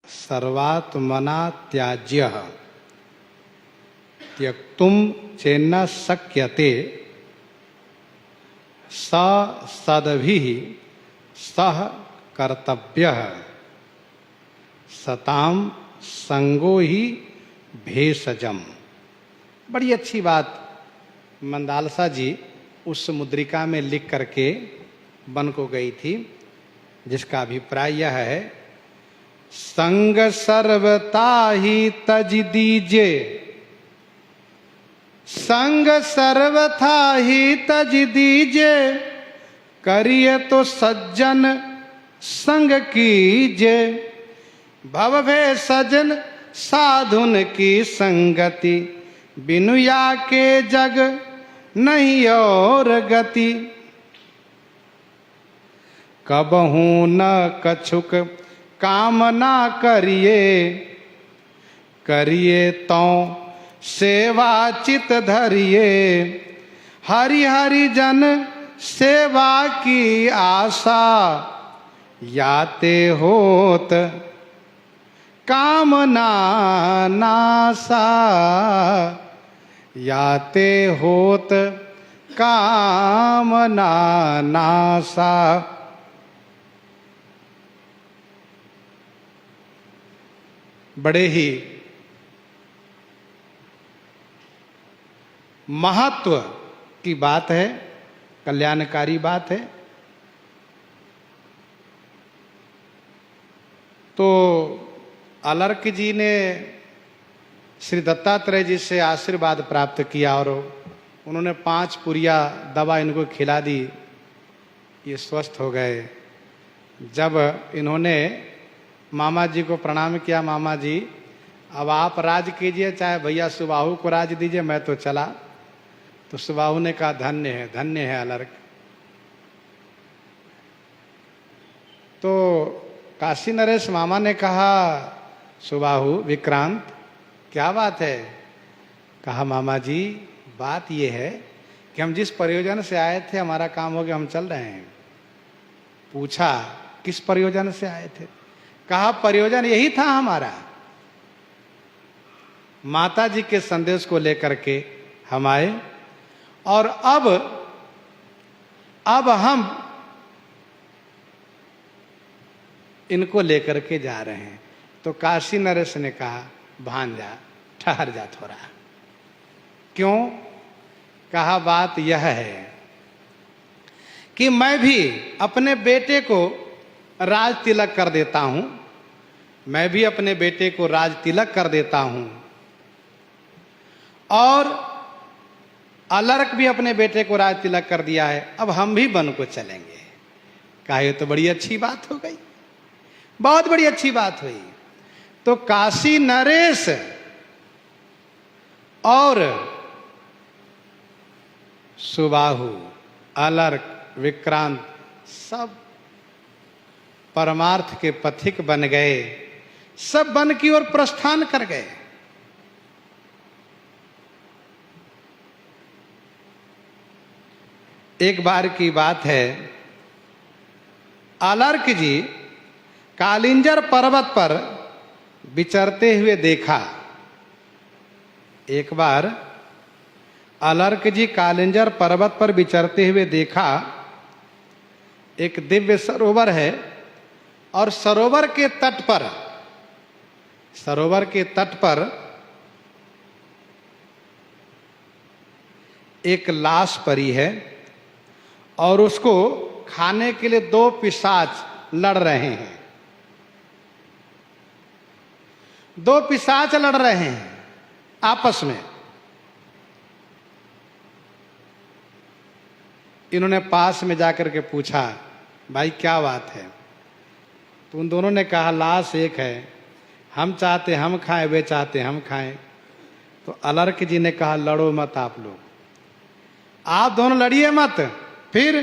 सर्वात्मना त्याज्य त्यक्तुम चेन्न शक्यते स सदभि सह कर्तव्य सताम संगो ही भेषजम। बड़ी अच्छी बात मंदालसा जी उस मुद्रिका में लिख करके बन को गई थी, जिसका अभिप्राय यह है, संग सर्वता ही तज दीजे, संग सर्वथा ही तज दीजे, करिए तो सज्जन संग कीजे, भव भे सजन साधुन की संगति, बिनु या के जग नहीं और गति, कबहू न कछुक कामना करिए, करिए तो सेवा चित धरिए, हरि हरि जन सेवा की आशा, याते होत कामना नासा, याते होत कामना नासा। बड़े ही महत्व की बात है, कल्याणकारी बात है। तो अलर्क जी ने श्री दत्तात्रेय जी से आशीर्वाद प्राप्त किया और उन्होंने 5 पुरिया दवा इनको खिला दी, ये स्वस्थ हो गए। जब इन्होंने मामा जी को प्रणाम किया, मामा जी अब आप राज कीजिए, चाहे भैया सुबाहु को राज दीजिए, मैं तो चला। तो सुबाहु ने कहा धन्य है अलर्क। तो काशी नरेश मामा ने कहा, सुबाहु विक्रांत क्या बात है? कहा मामा जी बात ये है कि हम जिस प्रयोजन से आए थे हमारा काम हो गया, हम चल रहे हैं। पूछा किस प्रयोजन से आए थे? कहा प्रयोजन यही था हमारा, माता जी के संदेश को लेकर के हम आए और अब हम इनको लेकर के जा रहे हैं। तो काशी नरेश ने कहा भांजा ठहर जा थोड़ा। क्यों? कहा बात यह है कि मैं भी अपने बेटे को राज तिलक कर देता हूं, मैं भी अपने बेटे को राज तिलक कर देता हूं और अलर्क भी अपने बेटे को राज तिलक कर दिया है, अब हम भी वन को चलेंगे। कहा ये तो बड़ी अच्छी बात हो गई, बहुत बड़ी अच्छी बात हुई। तो काशी नरेश और सुबाहु, अलर्क, विक्रांत सब परमार्थ के पथिक बन गए, सब वन की ओर प्रस्थान कर गए। एक बार की बात है, अलर्क जी कालिंजर पर्वत पर विचरते हुए देखा। एक बार अलर्क जी कालिंजर पर्वत पर विचरते हुए देखा, एक दिव्य सरोवर है और सरोवर के तट पर एक लाश पड़ी है और उसको खाने के लिए 2 पिशाच लड़ रहे हैं। 2 पिशाच लड़ रहे हैं आपस में। इन्होंने पास में जाकर के पूछा, भाई क्या बात है? तो उन दोनों ने कहा लाश एक है, हम चाहते हम खाएं, वे चाहते हम खाएं। तो अलर्क जी ने कहा लड़ो मत आप लोग, आप दोनों लड़िए मत, फिर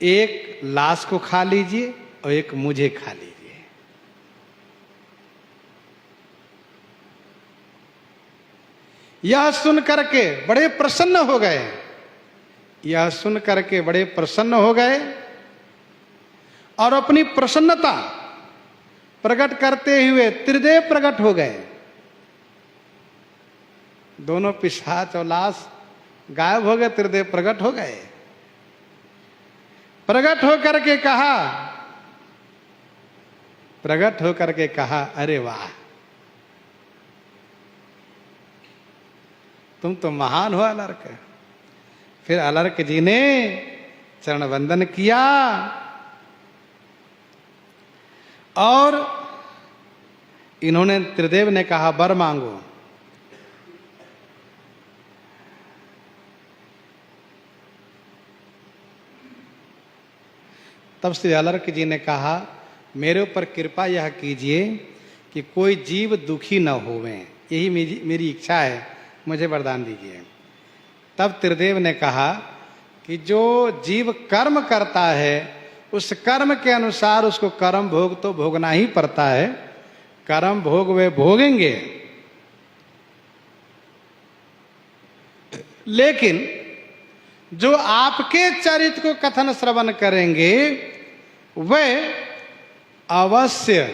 एक लाश को खा लीजिए और एक मुझे खा लीजिए। यह सुन करके बड़े प्रसन्न हो गए, यह सुन करके बड़े प्रसन्न हो गए और अपनी प्रसन्नता प्रकट करते हुए त्रिदेव प्रकट हो गए। दोनों पिशाच और लाश गायब हो गए, त्रिदेव प्रकट हो गए। प्रकट होकर के कहा, अरे वाह, तुम तो महान हो अलर्क। फिर अलर्क जी ने चरण वंदन किया और इन्होंने, त्रिदेव ने कहा, वर मांगो। तब श्री अलर्क जी ने कहा, मेरे ऊपर कृपा यह कीजिए कि कोई जीव दुखी न होवे, यही मेरी इच्छा है, मुझे वरदान दीजिए। तब त्रिदेव ने कहा कि जो जीव कर्म करता है उस कर्म के अनुसार उसको कर्म भोग तो भोगना ही पड़ता है, कर्म भोग वे भोगेंगे, लेकिन जो आपके चरित्र को कथन श्रवण करेंगे वे अवश्य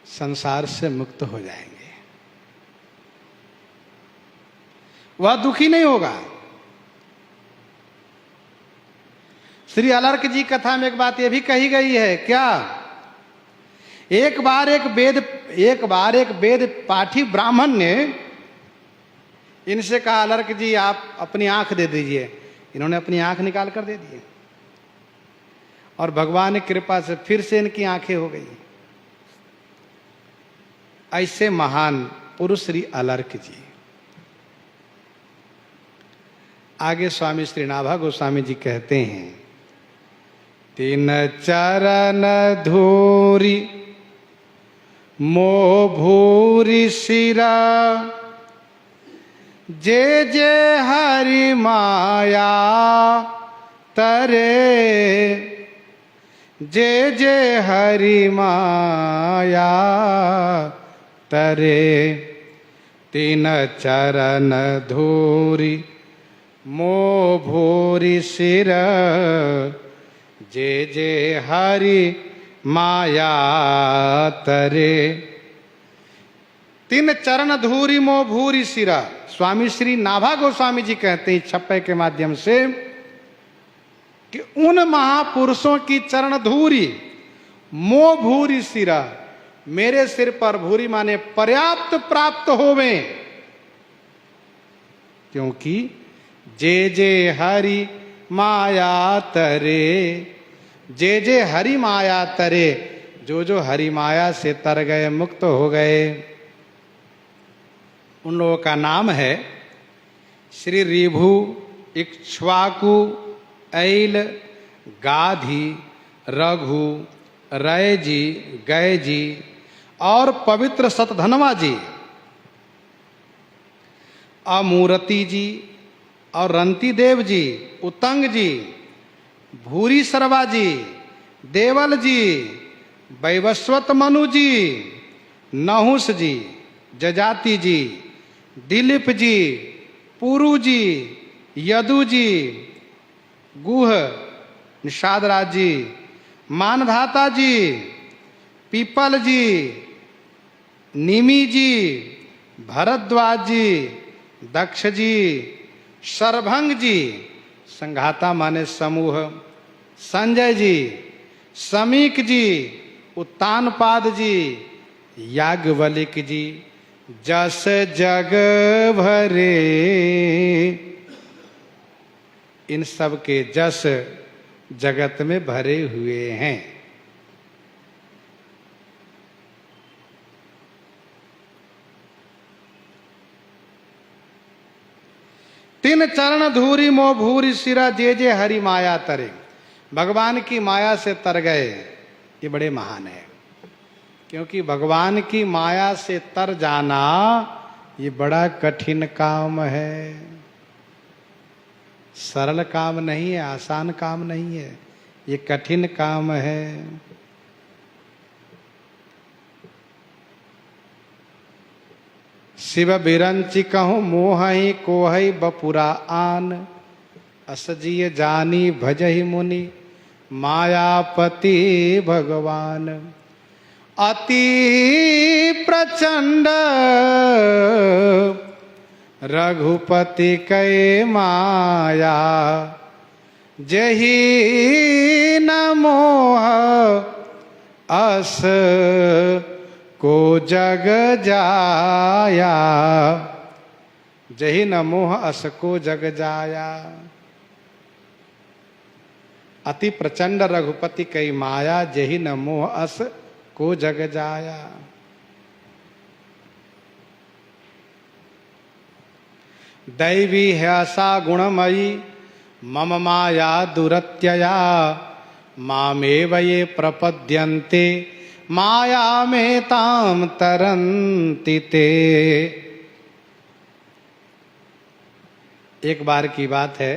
संसार से मुक्त हो जाएंगे, वह दुखी नहीं होगा। श्री अलर्क जी कथा में एक बात यह भी कही गई है, क्या? एक बार एक वेद पाठी ब्राह्मण ने इनसे कहा, अलर्क जी आप अपनी आंख दे दीजिए। इन्होंने अपनी आंख निकाल कर दे दी और भगवान की कृपा से फिर से इनकी आंखें हो गई। ऐसे महान पुरुष श्री अलर्क जी। आगे स्वामी श्री नाभा गोस्वामी जी कहते हैं, तीन चरण धूरी मोह भूरी सिरा, जे जे हरि माया तरे, जे जे हरि माया तरे। तीन चरण धूरी मोह भूरी सिर, जे जे हरि माया तरे। तीन चरण धूरी मोह भूरी सिरा। स्वामी श्री नाभा गोस्वामी जी कहते हैं छप्पे के माध्यम से कि उन महापुरुषों की चरण धूरी मोह भूरी सिरा, मेरे सिर पर भूरी माने पर्याप्त प्राप्त होवे, क्योंकि जे जे हरि माया तरे, जे जे हरि माया तरे, जो जो हरि माया से तर गए, मुक्त हो गए, उन लोगों का नाम है श्री ऋभु, इक्ष्वाकु, ऐल, गाधी, रघु, रय जी, गय जी और पवित्र सतधनवा जी, अमूर्ति जी और रंती देव जी, उतंग जी, भूरी सरवा जी, देवल जी, वैवस्वत मनु जी, नहुस जी, जजाति जी, दिलीप जी, पुरु जी, यदु जी, गुह, निषादराज जी, मानधाता जी, पीपल जी, निमि जी, भरद्वाज जी, दक्ष जी, शरभंग जी, संघाता माने समूह, संजय जी, समीक जी, उत्तानपाद जी, याज्ञवल्क्य जी, जस जग भरे। इन सब के जस जगत में भरे हुए हैं। तीन चरण धूरी मोह भूरी सिरा, जे जे हरि माया तरे। भगवान की माया से तर गए, ये बड़े महान है, क्योंकि भगवान की माया से तर जाना ये बड़ा कठिन काम है, सरल काम नहीं है, आसान काम नहीं है, ये कठिन काम है। शिव बिरंचि कहूँ मोहहि कोहई बपुरा आन, असजिय जानी भजहि मुनि मायापति भगवान। अति प्रचंड रघुपति कै माया, जही न मोह अस को जग जाया, जही न मोह अस को जग जाया। अति प्रचंड रघुपति कई माया, जही न मोह अस को जग जाया। दैवी है सा गुणमयी मम माया दुरत्यया, मामेव ये प्रपद्यन्ते माया में ताम तरन्ति ते। एक बार की बात है,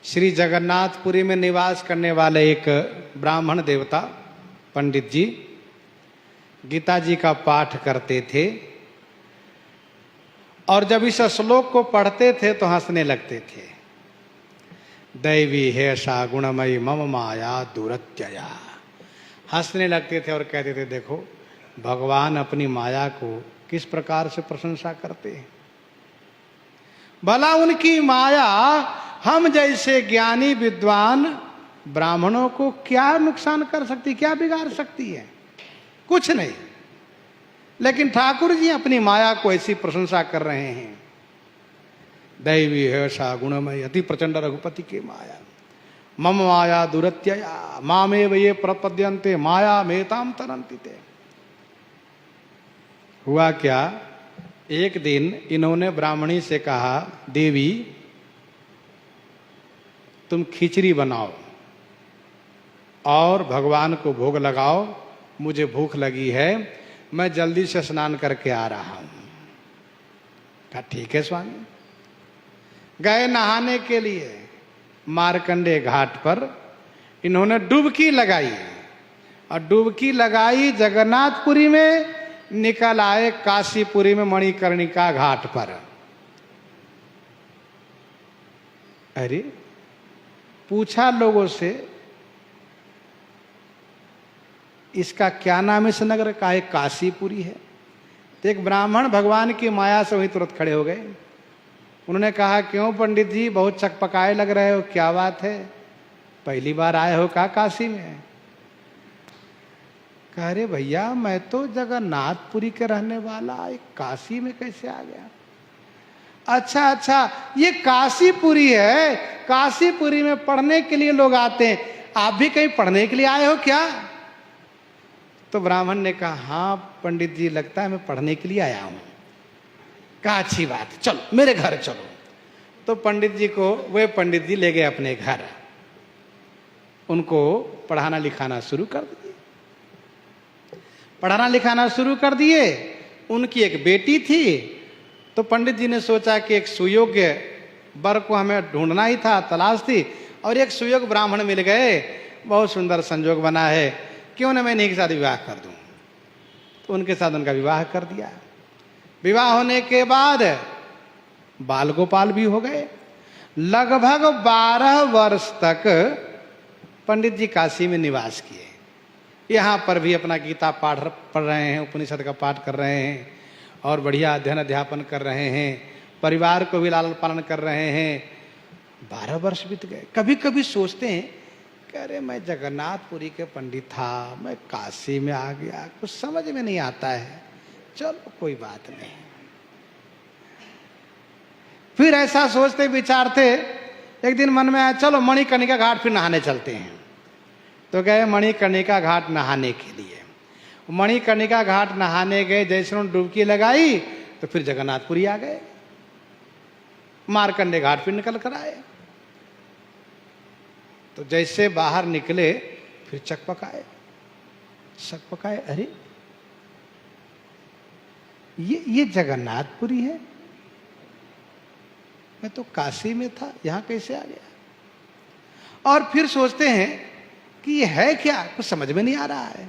श्री जगन्नाथपुरी में निवास करने वाले एक ब्राह्मण देवता पंडित जी गीता जी का पाठ करते थे, और जब इस श्लोक को पढ़ते थे तो हंसने लगते थे। दैवी है सा गुणमयी मम माया दुरत्यया, हंसने लगते थे और कहते थे देखो भगवान अपनी माया को किस प्रकार से प्रशंसा करते हैं। भला उनकी माया हम जैसे ज्ञानी विद्वान ब्राह्मणों को क्या नुकसान कर सकती, क्या बिगाड़ सकती है? कुछ नहीं। लेकिन ठाकुर जी अपनी माया को ऐसी प्रशंसा कर रहे हैं। दैवी है सा गुणमय अति प्रचंड रघुपति के माया, मम माया दुरत्यया, मामेव ये प्रपद्यन्ते माया मेताम तरन्ति ते। हुआ क्या, एक दिन इन्होंने ब्राह्मणी से कहा, देवी तुम खिचड़ी बनाओ और भगवान को भोग लगाओ, मुझे भूख लगी है, मैं जल्दी से स्नान करके आ रहा हूं। कहा ठीक है स्वामी। गए नहाने के लिए, मारकंडे घाट पर इन्होंने डुबकी लगाई, और डुबकी लगाई जगन्नाथपुरी में, निकल आए काशीपुरी में मणिकर्णिका घाट पर। अरे पूछा लोगों से इसका क्या नाम है इस नगर का? एक काशीपुरी है। तो एक ब्राह्मण भगवान की माया से वहीं तुरंत खड़े हो गए। उन्होंने कहा क्यों पंडित जी बहुत चकपकाए लग रहे हो, क्या बात है, पहली बार आए हो क्या काशी में? कह रहे भैया मैं तो जगन्नाथपुरी के रहने वाला, एक काशी में कैसे आ गया? अच्छा अच्छा, ये काशीपुरी है, काशीपुरी में पढ़ने के लिए लोग आते हैं, आप भी कहीं पढ़ने के लिए आए हो क्या? तो ब्राह्मण ने कहा हाँ पंडित जी लगता है मैं पढ़ने के लिए आया हूं। कहा अच्छी बात, चलो मेरे घर चलो। तो पंडित जी को वे पंडित जी ले गए अपने घर, उनको पढ़ाना लिखाना शुरू कर दिए। पढ़ाना लिखाना शुरू कर दिए। उनकी एक बेटी थी, तो पंडित जी ने सोचा कि एक सुयोग्य वर को हमें ढूंढना ही था, तलाश थी, और एक सुयोग्य ब्राह्मण मिल गए, बहुत सुंदर संजोग बना है, क्यों न मैं इन्हीं के साथ विवाह कर दूं। तो उनके साथ उनका विवाह कर दिया। विवाह होने के बाद बाल गोपाल भी हो गए। लगभग 12 वर्ष तक पंडित जी काशी में निवास किए। यहाँ पर भी अपना गीता पाठ पढ़ रहे हैं, उपनिषद का पाठ कर रहे हैं, और बढ़िया अध्ययन अध्यापन कर रहे हैं, परिवार को भी लालन पालन कर रहे हैं। 12 वर्ष बीत गए। कभी कभी सोचते हैं कि अरे मैं जगन्नाथपुरी के पंडित था, मैं काशी में आ गया, कुछ समझ में नहीं आता है, चलो कोई बात नहीं। फिर ऐसा सोचते विचारते एक दिन मन में आया चलो मणिकर्णिका घाट फिर नहाने चलते हैं। तो गए मणिकर्णिका घाट नहाने के लिए। मणिकर्णिका घाट नहाने गए, जैसे उन्होंने डुबकी लगाई तो फिर जगन्नाथपुरी आ गए। मारकंडे घाट फिर निकल कर आए। तो जैसे बाहर निकले फिर चकपकाए, अरे ये जगन्नाथपुरी है, मैं तो काशी में था, यहां कैसे आ गया? और फिर सोचते हैं कि ये है क्या, कुछ समझ में नहीं आ रहा है।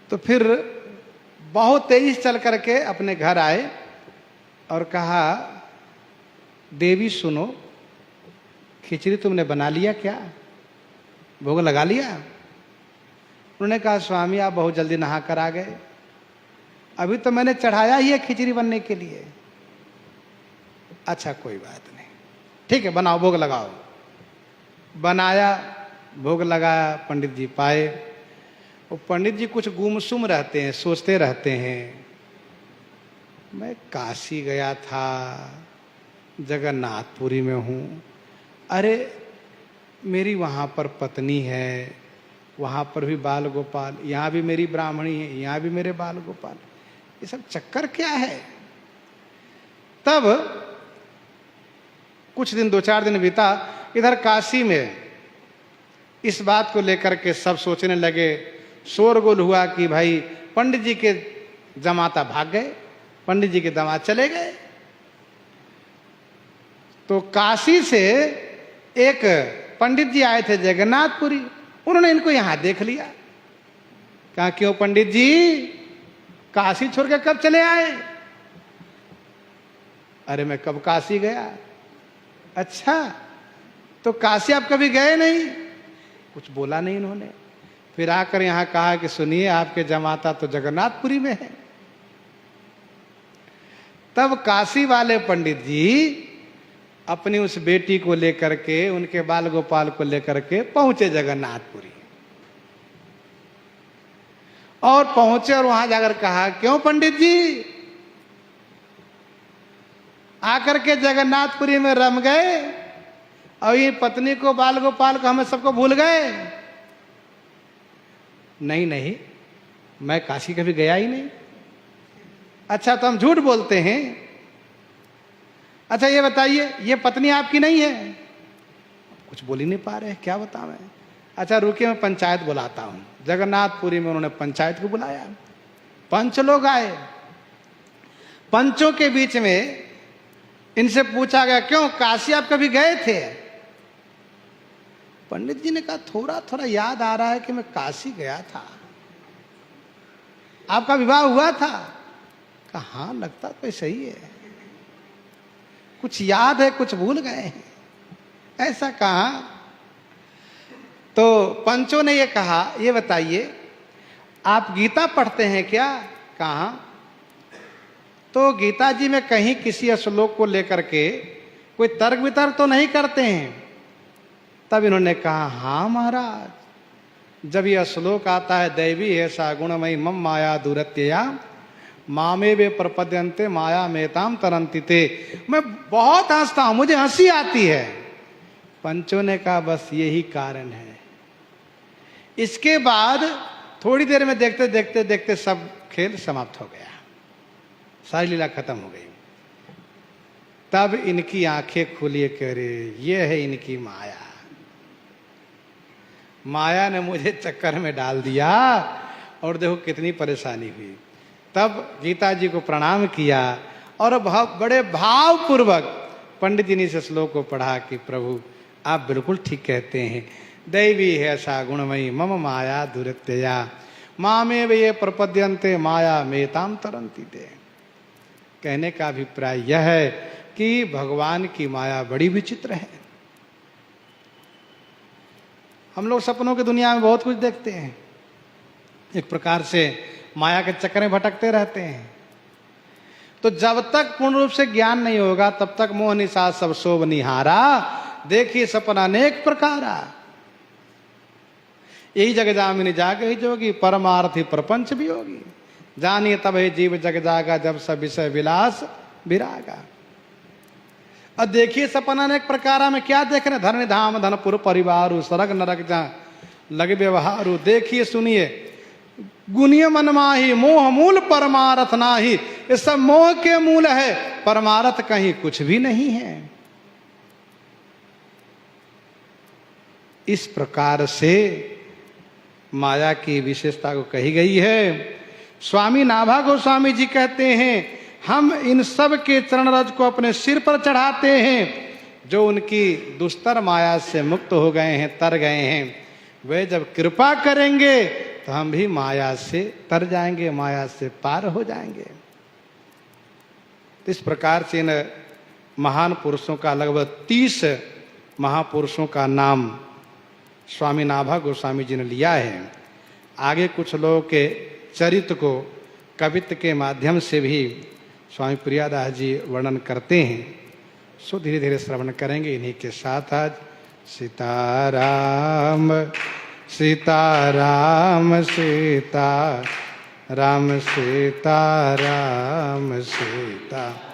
तो फिर बहुत तेजी चल करके अपने घर आए और कहा देवी सुनो, खिचड़ी तुमने बना लिया क्या, भोग लगा लिया? उन्होंने कहा स्वामी आप बहुत जल्दी नहा कर आ गए, अभी तो मैंने चढ़ाया ही है खिचड़ी बनने के लिए। अच्छा कोई बात नहीं, ठीक है बनाओ, भोग लगाओ। बनाया, भोग लगाया, पंडित जी पाए। वो पंडित जी कुछ गुमसुम रहते हैं, सोचते रहते हैं, मैं काशी गया था, जगन्नाथपुरी में हूँ, अरे मेरी वहाँ पर पत्नी है, वहाँ पर भी बाल गोपाल, यहाँ भी मेरी ब्राह्मणी है, यहाँ भी मेरे बाल गोपाल, ये सब चक्कर क्या है? तब कुछ दिन, 2-4 दिन बीता। इधर काशी में इस बात को लेकर के सब सोचने लगे, शोरगुल हुआ कि भाई पंडित जी के जमाता भाग गए, पंडित जी के दामाद चले गए। तो काशी से एक पंडित जी आए थे जगन्नाथपुरी, उन्होंने इनको यहां देख लिया। कहा क्यों पंडित जी, काशी छोड़ के कब चले आए? अरे मैं कब काशी गया। अच्छा तो काशी आप कभी गए नहीं? कुछ बोला नहीं इन्होंने। फिर आकर यहां कहा कि सुनिए आपके जमाता तो जगन्नाथपुरी में है। तब काशी वाले पंडित जी अपनी उस बेटी को लेकर के, उनके बाल गोपाल को लेकर के पहुंचे जगन्नाथपुरी। और पहुंचे और वहां जाकर कहा क्यों पंडित जी, आकर के जगन्नाथपुरी में रम गए और ये पत्नी को, बाल गोपाल को, हमें सबको भूल गए? नहीं नहीं, मैं काशी कभी गया ही नहीं। अच्छा तो हम झूठ बोलते हैं। अच्छा ये बताइए, ये पत्नी आपकी नहीं है? कुछ बोल ही नहीं पा रहे, क्या बताऊं मैं। अच्छा रुकिए मैं पंचायत बुलाता हूं। जगन्नाथपुरी में उन्होंने पंचायत को बुलाया, पंच लोग आए। पंचों के बीच में इनसे पूछा गया क्यों काशी आप कभी गए थे? पंडित जी ने कहा थोड़ा थोड़ा याद आ रहा है कि मैं काशी गया था। आपका विवाह हुआ था? कहा हाँ लगता तो सही है, कुछ याद है कुछ भूल गए हैं। ऐसा कहा। तो पंचों ने ये कहा ये बताइए आप गीता पढ़ते हैं क्या? कहा तो गीता जी में कहीं किसी श्लोक को लेकर के कोई तर्क वितर्क तो नहीं करते हैं? तब इन्होंने कहा हाँ महाराज, जब यह श्लोक आता है दैवी है सा गुणमयी मम माया दुरत्यया मामे वे प्रपद्यन्ते माया मेताम तरंती ते, मैं बहुत हंसता हूं, मुझे हंसी आती है। पंचों ने कहा बस यही कारण है। इसके बाद थोड़ी देर में देखते देखते देखते सब खेल समाप्त हो गया, सारी लीला खत्म हो गई। तब इनकी आंखें खुली, कह रहे ये है इनकी माया, माया ने मुझे चक्कर में डाल दिया और देखो कितनी परेशानी हुई। तब गीता जी को प्रणाम किया और बड़े भावपूर्वक पंडित जी ने इस श्लोक को पढ़ा कि प्रभु आप बिल्कुल ठीक कहते हैं, दैवी है सा गुणमयी मम माया दुरत्यया मामे वे प्रपद्यन्ते माया मेताम तरंती ते। कहने का अभिप्राय यह है कि भगवान की माया बड़ी विचित्र है। हम लोग सपनों की दुनिया में बहुत कुछ देखते हैं, एक प्रकार से माया के चक्कर में भटकते रहते हैं। तो जब तक पूर्ण रूप से ज्ञान नहीं होगा तब तक मोह निशा सब शोभ निहारा, देखिए सपना अनेक प्रकारा। यही जग जामिनी जाग ही जोगी, परमार्थी प्रपंच भी होगी, जानिए तब ही जीव जग जागा जब सब विषय विलास विरागा। अब देखिए सपना अनेक प्रकारा में क्या देख रहे, धन धाम धनपुर परिवार सरग नरक जा लग व्यवहारू। देखिए सुनिए, गुनिय मन माही मोह मूल परमारथ नाही, ये सब मोह के मूल है, परमारथ कहीं कुछ भी नहीं है। इस प्रकार से माया की विशेषता को कही गई है। स्वामी नाभा गोस्वामी जी कहते हैं हम इन सब के चरण रज को अपने सिर पर चढ़ाते हैं, जो उनकी दुस्तर माया से मुक्त हो गए हैं, तर गए हैं। वे जब कृपा करेंगे तो हम भी माया से तर जाएंगे, माया से पार हो जाएंगे। इस प्रकार से इन महान पुरुषों का लगभग 30 महापुरुषों का नाम स्वामी नाभा गोस्वामी जी ने लिया है। आगे कुछ लोगों के चरित्र को कवित्व के माध्यम से भी स्वामी प्रियादास जी वर्णन करते हैं। सो धीरे धीरे श्रवण करेंगे। इन्हीं के साथ आज सीताराम सीताराम सीता राम सीताराम सीता